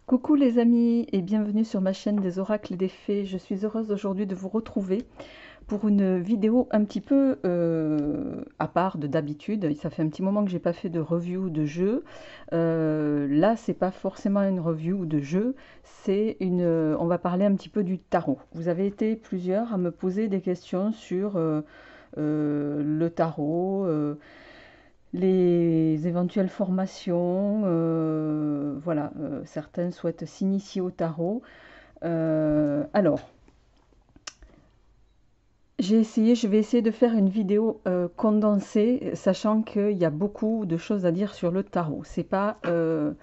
Coucou les amis et bienvenue sur ma chaîne des oracles et des fées. Je suis heureuse aujourd'hui de vous retrouver pour une vidéo un petit peu à part de d'habitude. Ça fait un petit moment que j'ai pas fait de review de jeu. Là, c'est pas forcément une review de jeu, c'est une. On va parler un petit peu du tarot. Vous avez été plusieurs à me poser des questions sur le tarot. Les éventuelles formations, voilà, certains souhaitent s'initier au tarot. Alors, je vais essayer de faire une vidéo condensée, sachant qu'il y a beaucoup de choses à dire sur le tarot. C'est pas le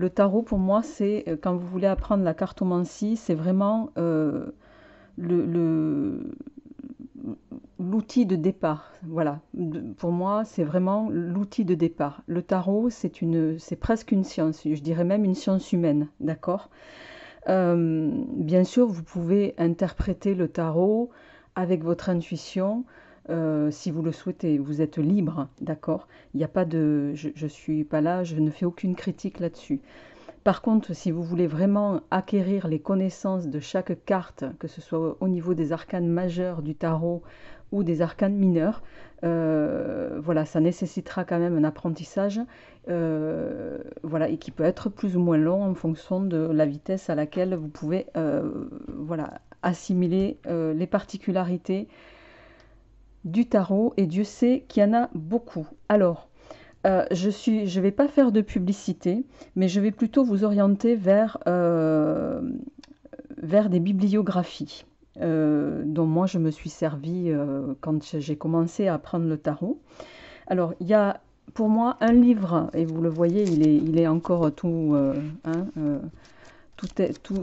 tarot pour moi, c'est quand vous voulez apprendre la cartomancie, c'est vraiment le, l'outil de départ. Voilà, pour moi, c'est vraiment l'outil de départ. Le tarot, c'est presque une science, je dirais même une science humaine, d'accord. Bien sûr, vous pouvez interpréter le tarot avec votre intuition, si vous le souhaitez. Vous êtes libre, d'accord. Il n'y a pas de, je suis pas là, je ne fais aucune critique là-dessus. Par contre, si vous voulez vraiment acquérir les connaissances de chaque carte, que ce soit au niveau des arcanes majeurs du tarot ou des arcanes mineurs, voilà, ça nécessitera quand même un apprentissage, voilà, et qui peut être plus ou moins long en fonction de la vitesse à laquelle vous pouvez, voilà, assimiler les particularités du tarot. Et Dieu sait qu'il y en a beaucoup. Alors, je vais pas faire de publicité, mais je vais plutôt vous orienter vers des bibliographies dont moi je me suis servie quand j'ai commencé à apprendre le tarot. Alors, il y a pour moi un livre, et vous le voyez, il est encore tout,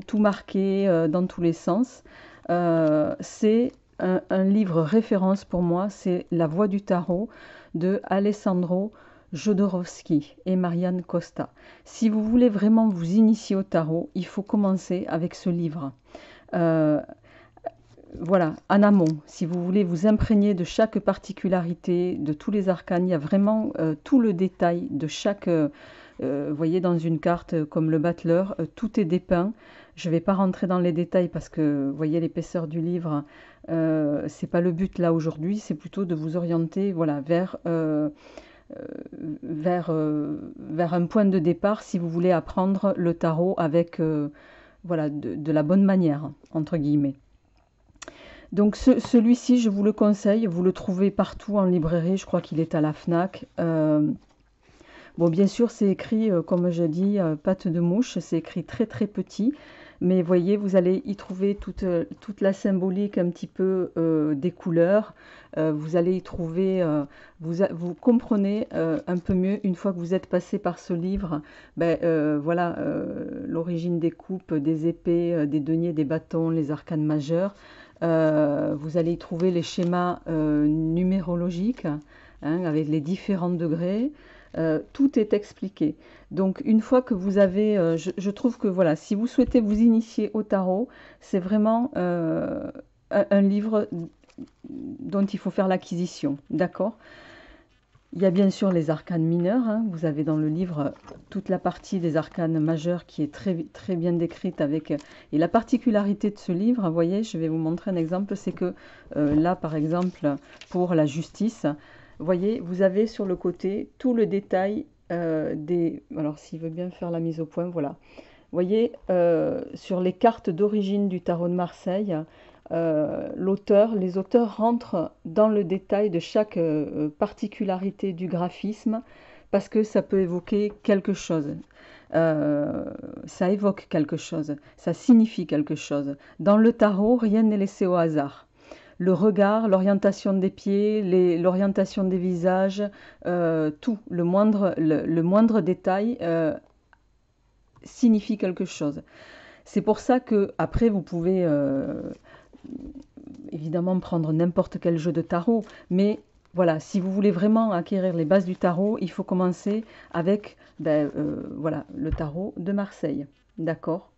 tout marqué dans tous les sens. C'est un livre référence pour moi, c'est La Voix du Tarot de Alessandro Jodorowsky et Marianne Costa. Si vous voulez vraiment vous initier au tarot, il faut commencer avec ce livre. Euh, voilà, en amont, si vous voulez vous imprégner de chaque particularité, de tous les arcanes, il y a vraiment tout le détail de chaque. Vous voyez, dans une carte comme le battleur, tout est dépeint. Je ne vais pas rentrer dans les détails parce que, vous voyez, l'épaisseur du livre, c'est pas le but là aujourd'hui, c'est plutôt de vous orienter, voilà, vers un point de départ si vous voulez apprendre le tarot avec, voilà, de la bonne manière, entre guillemets. Donc celui-ci, je vous le conseille, vous le trouvez partout en librairie, je crois qu'il est à la FNAC. Bon, bien sûr, c'est écrit, comme je dis, patte de mouche, c'est écrit très très petit, mais voyez, vous allez y trouver toute la symbolique un petit peu des couleurs. Vous allez y trouver, vous comprenez un peu mieux une fois que vous êtes passé par ce livre, ben, voilà, l'origine des coupes, des épées, des deniers, des bâtons, les arcanes majeurs. Vous allez y trouver les schémas numérologiques, hein, avec les différents degrés. Tout est expliqué. Donc une fois que vous avez, je trouve que voilà, si vous souhaitez vous initier au tarot, c'est vraiment un livre dont il faut faire l'acquisition, d'accord? Il y a bien sûr les arcanes mineurs, hein. Vous avez dans le livre toute la partie des arcanes majeurs qui est très, très bien décrite avec. Et la particularité de ce livre, vous voyez, je vais vous montrer un exemple, c'est que là, par exemple, pour la justice, vous voyez, vous avez sur le côté tout le détail des. Alors, s'il veut bien faire la mise au point, voilà. Vous voyez, sur les cartes d'origine du tarot de Marseille, les auteurs rentrent dans le détail de chaque particularité du graphisme parce que ça peut évoquer quelque chose. Ça évoque quelque chose, ça signifie quelque chose. Dans le tarot, rien n'est laissé au hasard. Le regard, l'orientation des pieds, l'orientation des visages, tout, le moindre détail signifie quelque chose. C'est pour ça que après vous pouvez évidemment prendre n'importe quel jeu de tarot, mais voilà, si vous voulez vraiment acquérir les bases du tarot, il faut commencer avec voilà, le tarot de Marseille. D'accord.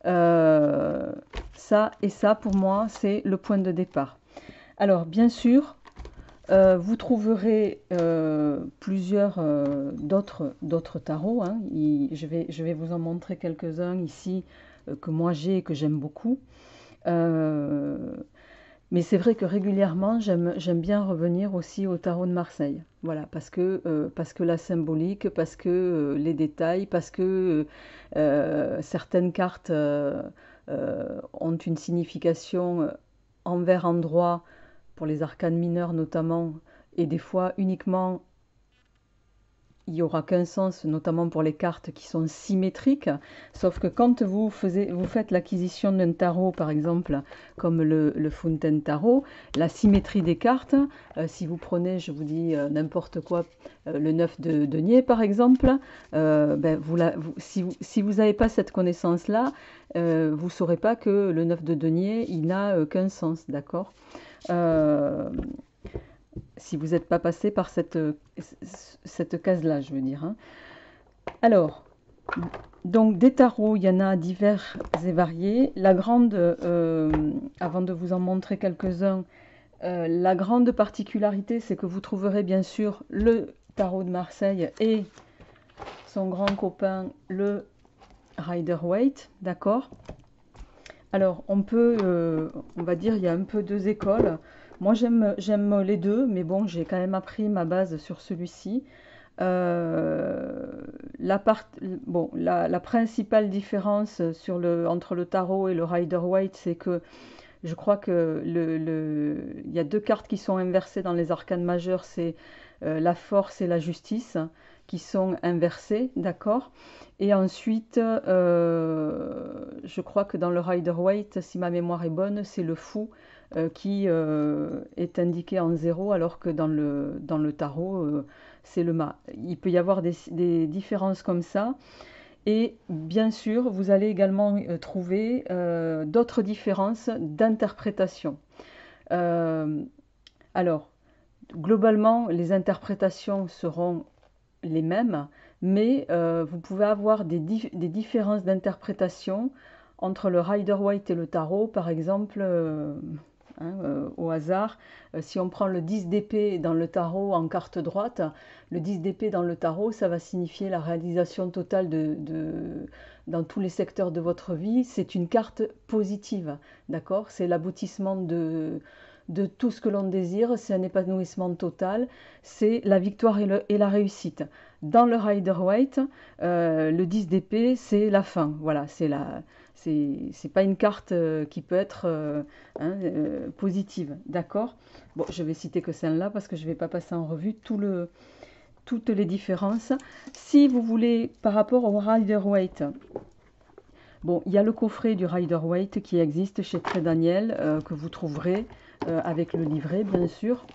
Ça et ça, pour moi, c'est le point de départ. Alors, bien sûr, Vous trouverez plusieurs d'autres tarots, hein. Je vais vous en montrer quelques-uns ici que moi j'ai et que j'aime beaucoup. Euh, mais c'est vrai que régulièrement, j'aime bien revenir aussi au tarot de Marseille. Voilà, parce que la symbolique, parce que les détails, parce que certaines cartes ont une signification envers endroit, pour les arcanes mineures notamment, et des fois uniquement il n'y aura qu'un sens, notamment pour les cartes qui sont symétriques. Sauf que quand vous faites l'acquisition d'un tarot, par exemple, comme le Fountain Tarot, la symétrie des cartes, si vous prenez, je vous dis n'importe quoi, le 9 de denier, par exemple, ben, si vous n'avez pas cette connaissance-là, vous ne saurez pas que le 9 de denier, il n'a qu'un sens, d'accord. euh, si vous n'êtes pas passé par cette case-là, je veux dire, hein. Alors, donc des tarots, il y en a divers et variés. Avant de vous en montrer quelques-uns, la grande particularité, c'est que vous trouverez bien sûr le tarot de Marseille et son grand copain, le Rider-Waite, d'accord. Alors, on va dire, il y a un peu deux écoles. Moi, j'aime les deux, mais bon, j'ai quand même appris ma base sur celui-ci. Euh, la, part, bon, la principale différence entre le tarot et le Rider-Waite, c'est que je crois que il y a deux cartes qui sont inversées dans les arcanes majeures, c'est la force et la justice qui sont inversées, d'accord. Et ensuite, je crois que dans le Rider-Waite, si ma mémoire est bonne, c'est le fou qui est indiqué en zéro, alors que dans le tarot, c'est le mât. Il peut y avoir des différences comme ça. Et bien sûr, vous allez également trouver d'autres différences d'interprétation. Euh, alors, globalement, les interprétations seront les mêmes, mais vous pouvez avoir des différences d'interprétation entre le Rider-Waite et le tarot. Par exemple, au hasard, si on prend le 10 d'épée dans le tarot en carte droite, le 10 d'épée dans le tarot, ça va signifier la réalisation totale dans tous les secteurs de votre vie. C'est une carte positive, d'accord. C'est l'aboutissement de tout ce que l'on désire, c'est un épanouissement total, c'est la victoire et la réussite. Dans le Rider-Waite, le 10 d'épée, c'est la fin. Voilà, c'est pas une carte qui peut être positive, d'accord. Bon, je vais citer que celle-là parce que je ne vais pas passer en revue toutes les différences. Si vous voulez, par rapport au Rider-Waite, bon, il y a le coffret du Rider-Waite qui existe chez Très Daniel, que vous trouverez avec le livret, bien sûr,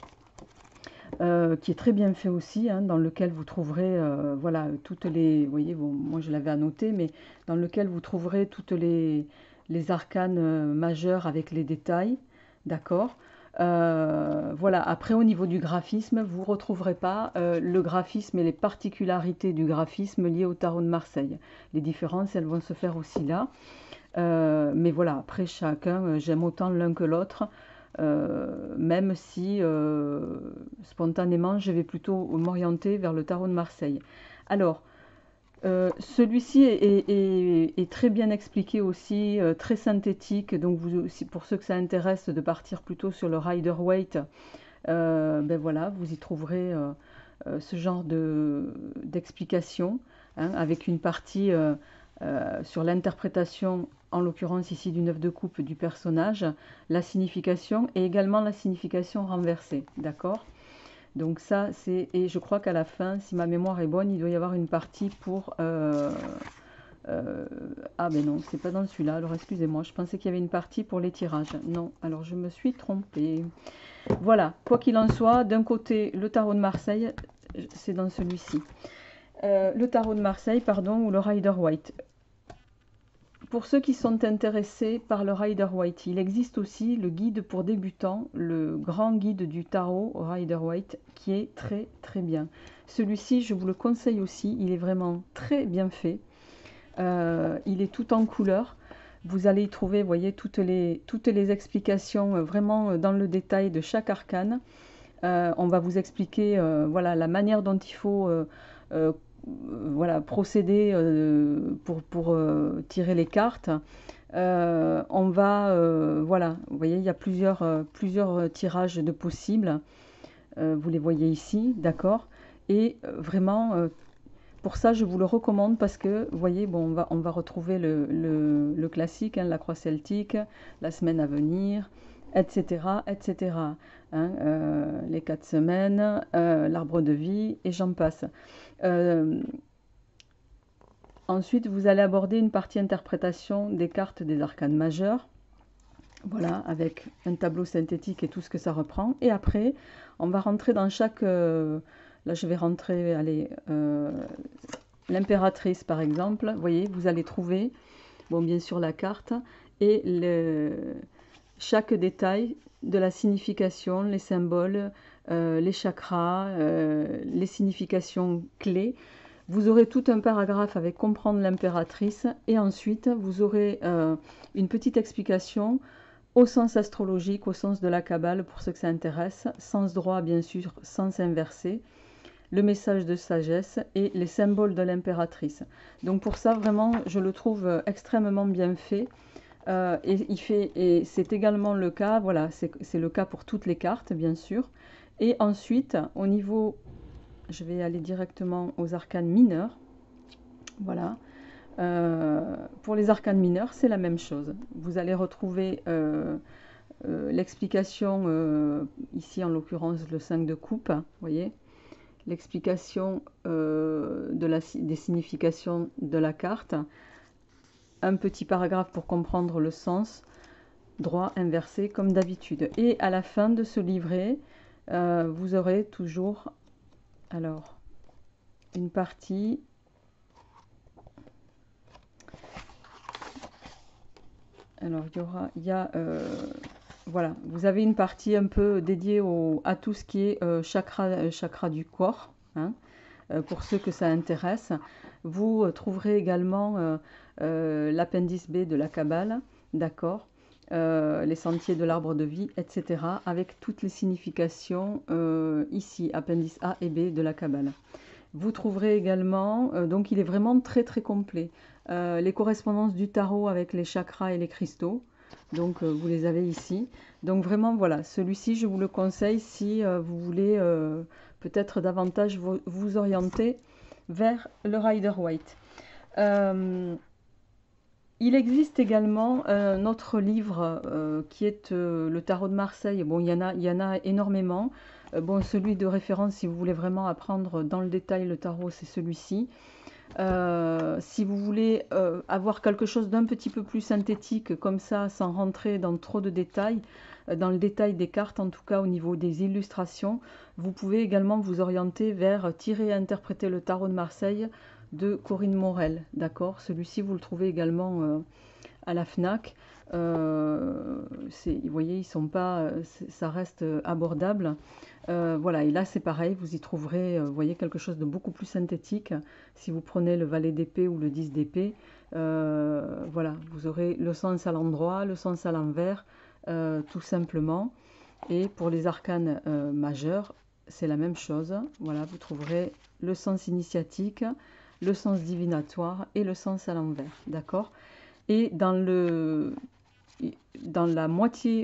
qui est très bien fait aussi, hein, dans lequel vous trouverez, voilà, toutes les, vous voyez, bon, moi je l'avais annoté, mais dans lequel vous trouverez toutes les arcanes majeures avec les détails, d'accord. Voilà, après au niveau du graphisme, vous ne retrouverez pas le graphisme et les particularités du graphisme liées au tarot de Marseille. Les différences, elles vont se faire aussi là. Mais voilà, après chacun, j'aime autant l'un que l'autre, même si spontanément, je vais plutôt m'orienter vers le tarot de Marseille. Alors, celui-ci est très bien expliqué aussi, très synthétique. Donc, pour ceux que ça intéresse de partir plutôt sur le Rider-Waite, ben voilà, vous y trouverez ce genre d'explication, hein, avec une partie sur l'interprétation, en l'occurrence ici du 9 de coupe du personnage, la signification et également la signification renversée, d'accord. Donc ça, et je crois qu'à la fin, si ma mémoire est bonne, il doit y avoir une partie pour... ah ben non, c'est pas dans celui-là, alors excusez-moi, je pensais qu'il y avait une partie pour les tirages. Non, alors je me suis trompée. Voilà, quoi qu'il en soit, d'un côté, le tarot de Marseille, c'est dans celui-ci. Le tarot de Marseille, pardon, ou le Rider-Waite. Pour ceux qui sont intéressés par le Rider-Waite, il existe aussi le guide pour débutants, le grand guide du tarot Rider-Waite, qui est très très bien. Celui-ci, je vous le conseille aussi, il est vraiment très bien fait. Il est tout en couleur. Vous allez y trouver, vous voyez, toutes les explications vraiment dans le détail de chaque arcane. On va vous expliquer voilà, la manière dont il faut euh, voilà, procéder pour tirer les cartes. On va, voilà, vous voyez, il y a plusieurs tirages de possibles. Vous les voyez ici, d'accord? Et vraiment, pour ça, je vous le recommande parce que, vous voyez, bon, on va retrouver le classique, hein, la croix celtique, la semaine à venir, etc., etc. Hein, les 4 semaines, l'arbre de vie, et j'en passe. Euh, Ensuite, vous allez aborder une partie interprétation des cartes des arcanes majeurs. Voilà, avec un tableau synthétique et tout ce que ça reprend. Et après, on va rentrer dans chaque... là, je vais rentrer, allez, l'impératrice, par exemple. Vous voyez, vous allez trouver, bon, bien sûr, la carte et chaque détail de la signification, les symboles, les chakras, les significations clés. Vous aurez tout un paragraphe avec comprendre l'impératrice et ensuite vous aurez une petite explication au sens astrologique, au sens de la Kabbale pour ceux que ça intéresse, sens droit bien sûr, sens inversé, le message de sagesse et les symboles de l'impératrice. Donc pour ça vraiment je le trouve extrêmement bien fait. Et c'est également le cas, voilà, c'est le cas pour toutes les cartes bien sûr. Et ensuite au niveau, je vais aller directement aux arcanes mineurs. Voilà. Pour les arcanes mineurs, c'est la même chose. Vous allez retrouver l'explication, ici en l'occurrence le 5 de coupe, vous voyez, l'explication des significations de la carte, un petit paragraphe pour comprendre le sens, droit, inversé, comme d'habitude. Et à la fin de ce livret, vous aurez toujours, alors, une partie... Alors, voilà, vous avez une partie un peu dédiée à tout ce qui est chakra du corps, hein, pour ceux que ça intéresse. Vous trouverez également l'appendice B de la Kabbale, d'accord, les sentiers de l'arbre de vie, etc., avec toutes les significations ici, appendice A et B de la Kabbale. Vous trouverez également, donc il est vraiment très très complet, les correspondances du tarot avec les chakras et les cristaux. Donc vous les avez ici. Donc vraiment voilà, celui-ci je vous le conseille si vous voulez peut-être davantage vous orienter vers le Rider-Waite. Il existe également un autre livre qui est le Tarot de Marseille. Bon, il y en a énormément. Bon, celui de référence, si vous voulez vraiment apprendre dans le détail le tarot, c'est celui-ci. Si vous voulez avoir quelque chose d'un petit peu plus synthétique, comme ça, sans rentrer dans trop de détails, dans le détail des cartes, en tout cas au niveau des illustrations, vous pouvez également vous orienter vers Tirer et interpréter le Tarot de Marseille de Corinne Morel, d'accord? Celui-ci, vous le trouvez également à la FNAC. Vous voyez, ils sont pas, ça reste abordable. Voilà, et là c'est pareil, vous y trouverez, vous voyez, quelque chose de beaucoup plus synthétique. Si vous prenez le valet d'épée ou le 10 d'épée, voilà, vous aurez le sens à l'endroit, le sens à l'envers, tout simplement. Et pour les arcanes majeurs, c'est la même chose. Voilà, vous trouverez le sens initiatique, le sens divinatoire et le sens à l'envers, d'accord? Et dans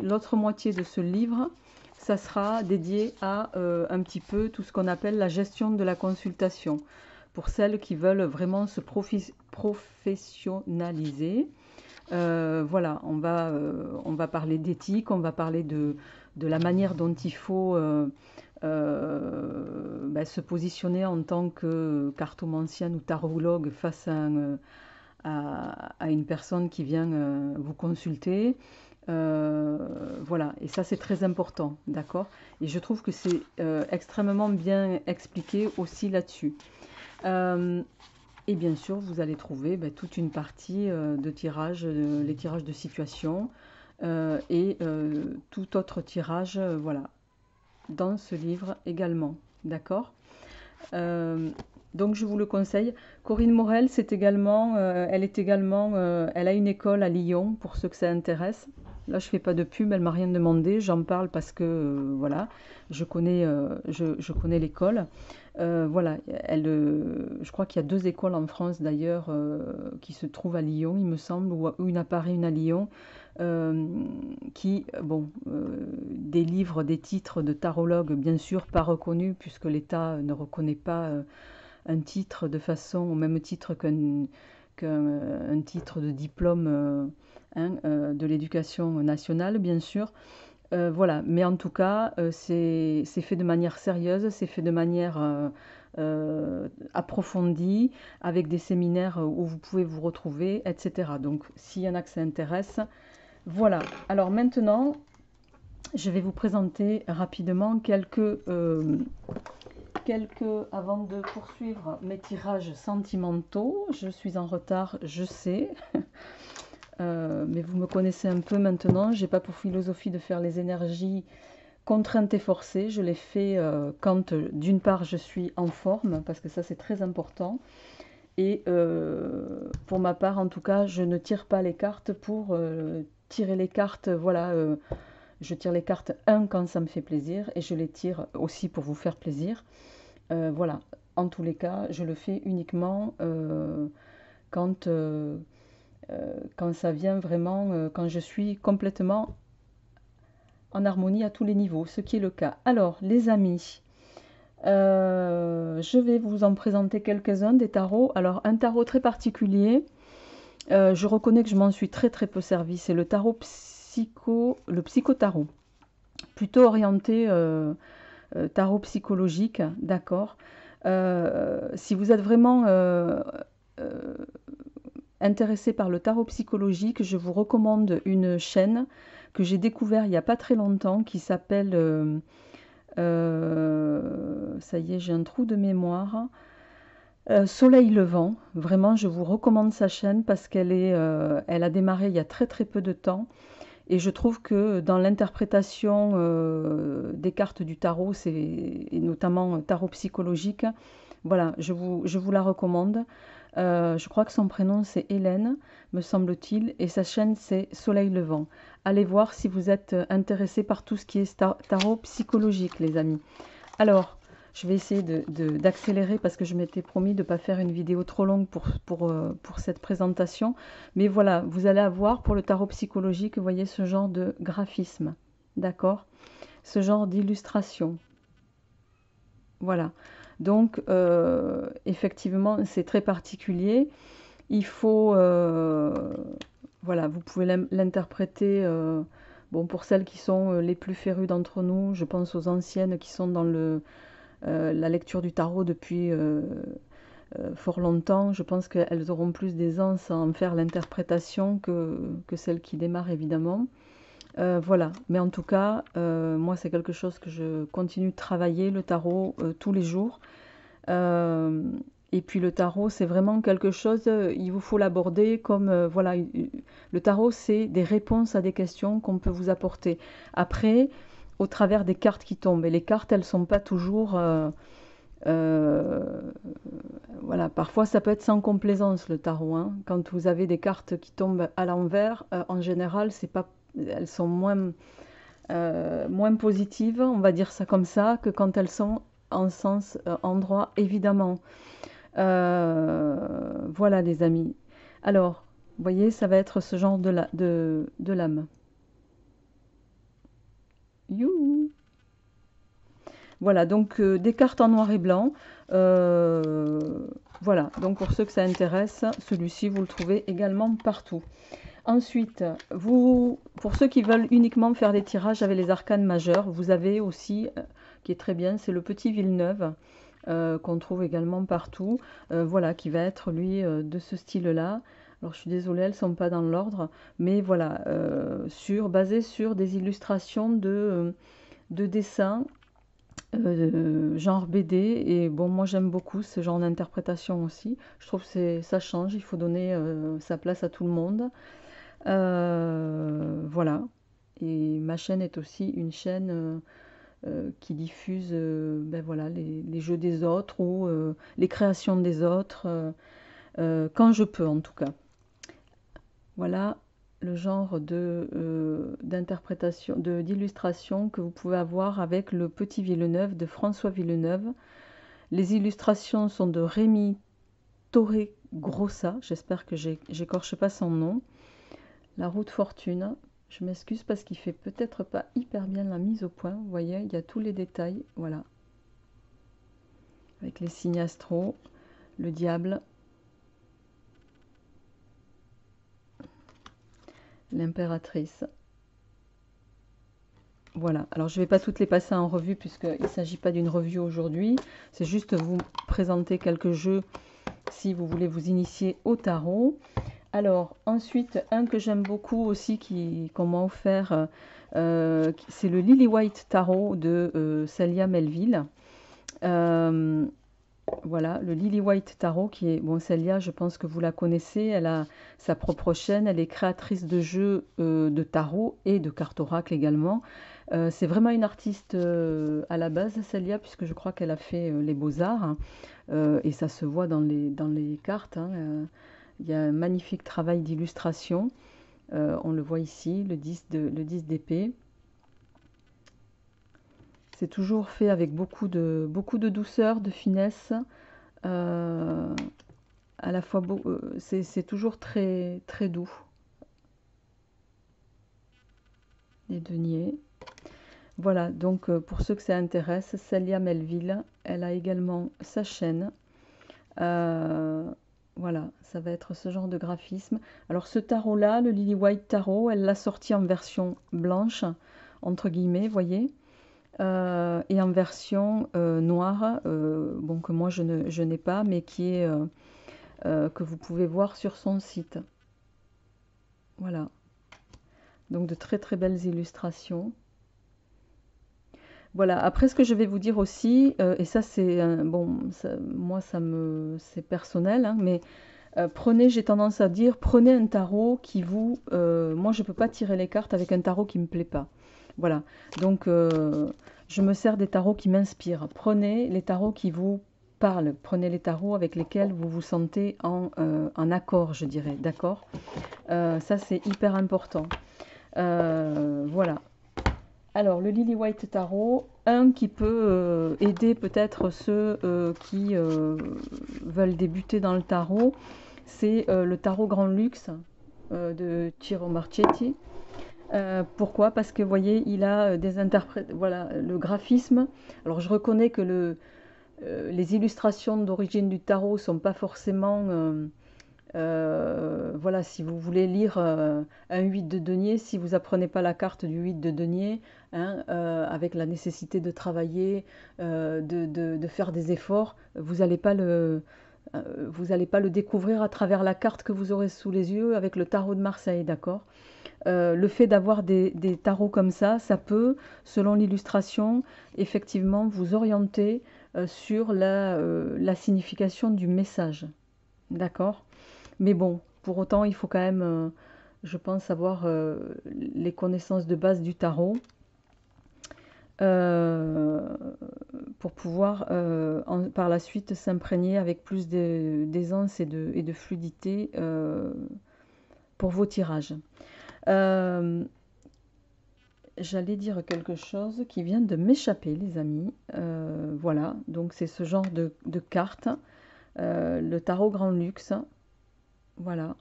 l'autre moitié de ce livre, ça sera dédié à un petit peu tout ce qu'on appelle la gestion de la consultation. Pour celles qui veulent vraiment se professionnaliser. Voilà, on va parler d'éthique, on va parler de la manière dont il faut se positionner en tant que cartomancienne ou tarologue face à une personne qui vient vous consulter. Voilà, et ça c'est très important, d'accord? Et je trouve que c'est extrêmement bien expliqué aussi là-dessus. Et bien sûr, vous allez trouver toute une partie de tirage, les tirages de situation et tout autre tirage, voilà, dans ce livre également, d'accord? Donc je vous le conseille. Corinne Morel, elle a une école à Lyon pour ceux que ça intéresse. Là, je fais pas de pub, elle m'a rien demandé. J'en parle parce que, voilà, je connais l'école. Voilà, je crois qu'il y a deux écoles en France d'ailleurs qui se trouvent à Lyon, il me semble, ou une à Paris, une à Lyon, euh, qui, bon, délivrent des titres de tarologue, bien sûr, pas reconnus, puisque l'État ne reconnaît pas un titre de façon, au même titre qu'un titre de diplôme hein, de l'éducation nationale, bien sûr. Voilà, mais en tout cas, c'est fait de manière sérieuse, c'est fait de manière approfondie, avec des séminaires où vous pouvez vous retrouver, etc. Donc, s'il y en a que ça intéresse, voilà. Alors maintenant, je vais vous présenter rapidement avant de poursuivre mes tirages sentimentaux. Je suis en retard, je sais. Mais vous me connaissez un peu maintenant. J'ai pas pour philosophie de faire les énergies contraintes et forcées. Je les fais quand, d'une part, je suis en forme, parce que ça, c'est très important. Et pour ma part, en tout cas, je ne tire pas les cartes pour tirer les cartes. Voilà, je tire les cartes, quand ça me fait plaisir, et je les tire aussi pour vous faire plaisir. Voilà, en tous les cas, je le fais uniquement quand, quand ça vient vraiment, quand je suis complètement en harmonie à tous les niveaux, ce qui est le cas. Alors, les amis, je vais vous en présenter quelques-uns des tarots. Alors, un tarot très particulier, je reconnais que je m'en suis très très peu servi, c'est le tarot le psychotarot, plutôt orienté tarot psychologique, d'accord. Si vous êtes vraiment intéressé par le tarot psychologique, je vous recommande une chaîne que j'ai découvert il n'y a pas très longtemps qui s'appelle, ça y est, j'ai un trou de mémoire, Soleil Levant. Vraiment, je vous recommande sa chaîne parce elle a démarré il y a très très peu de temps. Et je trouve que dans l'interprétation des cartes du tarot, et notamment tarot psychologique, voilà, je vous la recommande. Je crois que son prénom c'est Hélène, me semble-t-il, et sa chaîne c'est Soleil Levant. Allez voir si vous êtes intéressé par tout ce qui est tarot psychologique, les amis. Alors, je vais essayer d'accélérer parce que je m'étais promis de ne pas faire une vidéo trop longue pour cette présentation. Mais voilà, vous allez avoir pour le tarot psychologique, vous voyez ce genre de graphisme, d'accord? Ce genre d'illustration. Voilà. Donc, effectivement, c'est très particulier. Il faut, voilà, vous pouvez l'interpréter, bon, pour celles qui sont les plus férues d'entre nous, je pense aux anciennes qui sont dans la lecture du tarot depuis fort longtemps. Je pense qu'elles auront plus d'aisance à en faire l'interprétation que celles qui démarrent, évidemment. Voilà, mais en tout cas, moi, c'est quelque chose que je continue de travailler, le tarot, tous les jours. Et puis le tarot, c'est vraiment quelque chose, il vous faut l'aborder comme, voilà, le tarot, c'est des réponses à des questions qu'on peut vous apporter. Après, au travers des cartes qui tombent, et les cartes, elles ne sont pas toujours... voilà, parfois ça peut être sans complaisance le tarot, hein. Quand vous avez des cartes qui tombent à l'envers, en général, c'est pas, elles sont moins positives, on va dire ça comme ça, que quand elles sont en sens endroit, évidemment. Voilà les amis. Alors, vous voyez, ça va être ce genre de lame. Youhou! Voilà, donc des cartes en noir et blanc. Voilà, donc pour ceux que ça intéresse, celui-ci, vous le trouvez également partout. Ensuite, pour ceux qui veulent uniquement faire des tirages avec les arcanes majeurs, vous avez aussi, qui est très bien, c'est le petit Villeneuve, qu'on trouve également partout. Voilà, qui va être, lui, de ce style-là. Alors, je suis désolée, elles ne sont pas dans l'ordre, mais voilà, basé sur des illustrations de dessins genre BD, et bon, moi j'aime beaucoup ce genre d'interprétation aussi. Je trouve que ça change, il faut donner sa place à tout le monde. Voilà, et ma chaîne est aussi une chaîne qui diffuse ben voilà, les jeux des autres ou les créations des autres, quand je peux en tout cas. Voilà, le genre d'interprétation, d'illustration que vous pouvez avoir avec le Petit Villeneuve de François Villeneuve. Les illustrations sont de Rémi Torregrossa, j'espère que j'écorche pas son nom. La roue de fortune, je m'excuse parce qu'il fait peut-être pas hyper bien la mise au point. Vous voyez, il y a tous les détails, voilà. Avec les signes astro, le diable, l'impératrice. Voilà, alors je ne vais pas toutes les passer en revue puisqu'il ne s'agit pas d'une revue aujourd'hui. C'est juste vous présenter quelques jeux si vous voulez vous initier au tarot. Alors ensuite, un que j'aime beaucoup aussi qu'on m'a offert, c'est le Lily White Tarot de Celia Melville. Voilà, le Lily White Tarot qui est... Bon, Celia, je pense que vous la connaissez, elle a sa propre chaîne, elle est créatrice de jeux de tarot et de cartes oracle également. C'est vraiment une artiste à la base, Celia, puisque je crois qu'elle a fait les beaux-arts, hein, et ça se voit dans les cartes. Hein, il y a un magnifique travail d'illustration, on le voit ici, le 10 d'épée. C'est toujours fait avec beaucoup de douceur, de finesse. À la fois, c'est toujours très, très doux. Les deniers. Voilà, donc pour ceux que ça intéresse, Celia Melville, elle a également sa chaîne. Voilà, ça va être ce genre de graphisme. Alors ce tarot-là, le Lily White Tarot, elle l'a sorti en version blanche, entre guillemets, voyez. Et en version noire, bon, que moi je n'ai pas, mais qui est que vous pouvez voir sur son site. Voilà. Donc de très très belles illustrations. Voilà, après ce que je vais vous dire aussi, et ça c'est bon, moi c'est personnel, hein, mais prenez, j'ai tendance à dire, prenez un tarot qui vous... moi je ne peux pas tirer les cartes avec un tarot qui ne me plaît pas. Voilà, donc je me sers des tarots qui m'inspirent. Prenez les tarots qui vous parlent, prenez les tarots avec lesquels vous vous sentez en accord, je dirais, d'accord. Ça c'est hyper important. Voilà. Alors, le Lily White Tarot, un qui peut aider peut-être ceux qui veulent débuter dans le tarot, c'est le tarot Grand Luxe de Ciro Marchetti. Pourquoi? Parce que, vous voyez, il a des interprètes, voilà, le graphisme. Alors, je reconnais que les illustrations d'origine du tarot ne sont pas forcément... voilà, si vous voulez lire un 8 de denier, si vous apprenez pas la carte du 8 de denier, hein, avec la nécessité de travailler, de faire des efforts, vous n'allez pas le découvrir à travers la carte que vous aurez sous les yeux avec le tarot de Marseille, d'accord? Le fait d'avoir des tarots comme ça peut, selon l'illustration, effectivement vous orienter sur la signification du message, d'accord? Mais bon, pour autant, il faut quand même, je pense, avoir les connaissances de base du tarot euh, pour pouvoir par la suite s'imprégner avec plus d'aisance et de fluidité pour vos tirages. J'allais dire quelque chose qui vient de m'échapper, les amis. Voilà, donc c'est ce genre de carte, le tarot Grand Luxe. Voilà.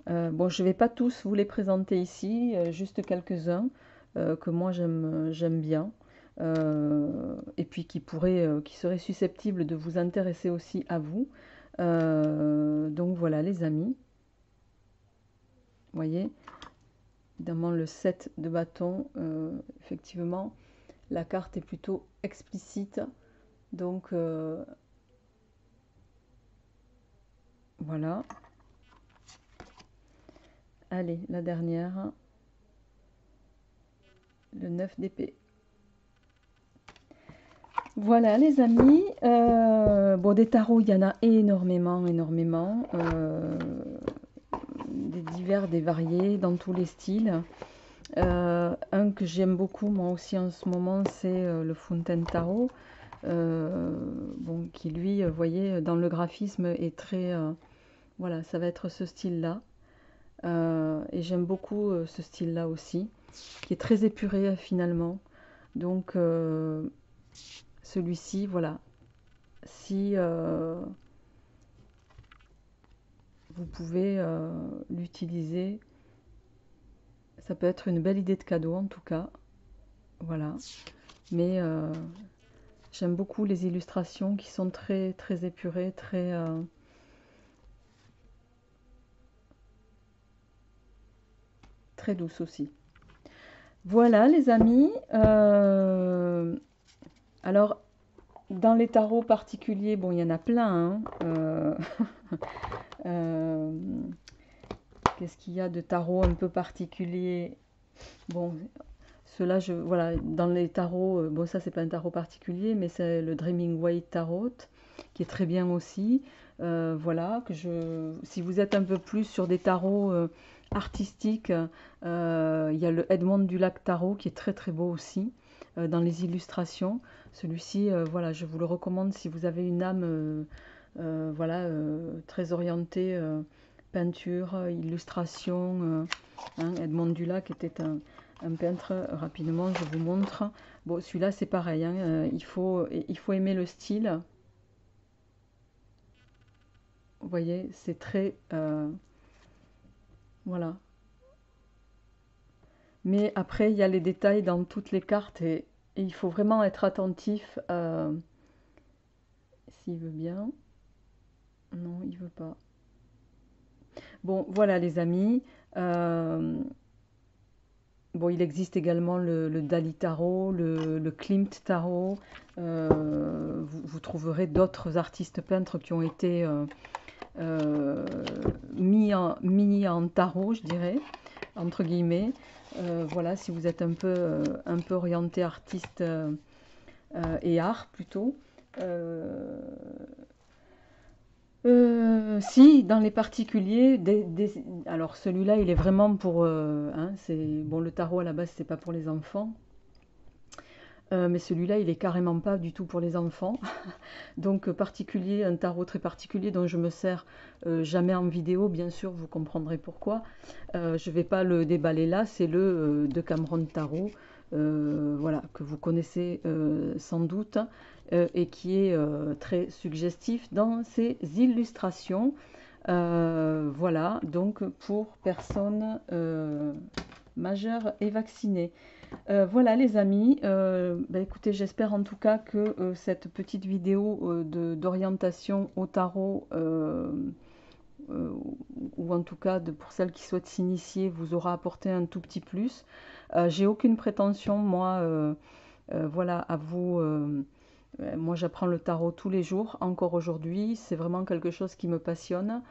Bon, je ne vais pas tous vous les présenter ici, juste quelques-uns que moi j'aime bien, et puis qui seraient susceptibles de vous intéresser aussi à vous. Donc voilà les amis, vous voyez, évidemment le 7 de bâton, effectivement, la carte est plutôt explicite, donc voilà. Allez, la dernière, le 9 d'épée. Voilà les amis, bon des tarots il y en a énormément, des divers, des variés dans tous les styles. Un que j'aime beaucoup moi aussi en ce moment c'est le Fountain Tarot, bon, qui lui, vous voyez, dans le graphisme est très... voilà, ça va être ce style-là. Et j'aime beaucoup ce style-là aussi, qui est très épuré finalement. Donc celui-ci, voilà, si vous pouvez l'utiliser, ça peut être une belle idée de cadeau en tout cas. Voilà, mais j'aime beaucoup les illustrations qui sont très très épurées, très douces aussi. Voilà les amis. Alors dans les tarots particuliers, bon il y en a plein, hein. Euh, Qu'est-ce qu'il y a de tarot un peu particulier? Bon, ceux-là, voilà, dans les tarots, bon, ça, c'est pas un tarot particulier, mais c'est le Dreaming Way Tarot, qui est très bien aussi. Voilà, si vous êtes un peu plus sur des tarots artistiques, il y a le Edmond du Lac Tarot, qui est très très beau aussi, dans les illustrations. Celui-ci, voilà, je vous le recommande si vous avez une âme, voilà, très orientée peinture, illustration. Hein, Edmond Dulac était un peintre. Rapidement, je vous montre. Bon, celui-là, c'est pareil. Hein, il faut aimer le style. Vous voyez, c'est très... voilà. Mais après, il y a les détails dans toutes les cartes et il faut vraiment être attentif. S'il veut bien. Non, il veut pas. Bon, voilà les amis. Bon, il existe également le Dali Tarot, le Klimt Tarot. Vous trouverez d'autres artistes peintres qui ont été mis en tarot, je dirais, entre guillemets. Voilà, si vous êtes un peu orienté artiste et art plutôt. Si, dans les particuliers, alors celui-là, il est vraiment pour, hein, bon, le tarot à la base, c'est pas pour les enfants, mais celui-là, il est carrément pas du tout pour les enfants. Donc particulier, un tarot très particulier dont je me sers jamais en vidéo, bien sûr, vous comprendrez pourquoi. Je vais pas le déballer là, c'est le de Cameron Tarot, voilà, que vous connaissez sans doute, et qui est très suggestif dans ses illustrations. Voilà, donc pour personnes majeures et vaccinées. Voilà les amis, bah, écoutez, j'espère en tout cas que cette petite vidéo d'orientation au tarot, euh, ou en tout cas pour celles qui souhaitent s'initier, vous aura apporté un tout petit plus. J'ai aucune prétention, moi, voilà, à vous. Moi, j'apprends le tarot tous les jours, encore aujourd'hui. C'est vraiment quelque chose qui me passionne.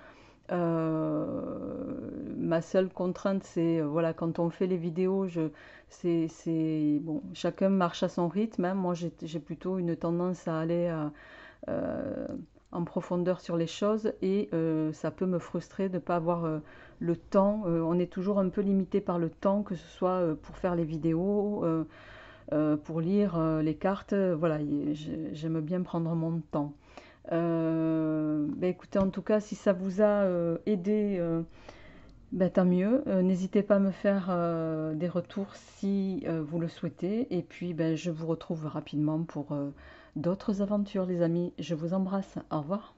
Ma seule contrainte, c'est voilà, quand on fait les vidéos, bon, chacun marche à son rythme. Hein. Moi, j'ai plutôt une tendance à aller euh, en profondeur sur les choses et ça peut me frustrer de ne pas avoir le temps. On est toujours un peu limité par le temps, que ce soit pour faire les vidéos, pour lire les cartes. Voilà, j'aime bien prendre mon temps. Bah écoutez, en tout cas, si ça vous a aidé, bah, tant mieux. N'hésitez pas à me faire des retours si vous le souhaitez. Et puis, ben, je vous retrouve rapidement pour d'autres aventures, les amis. Je vous embrasse. Au revoir.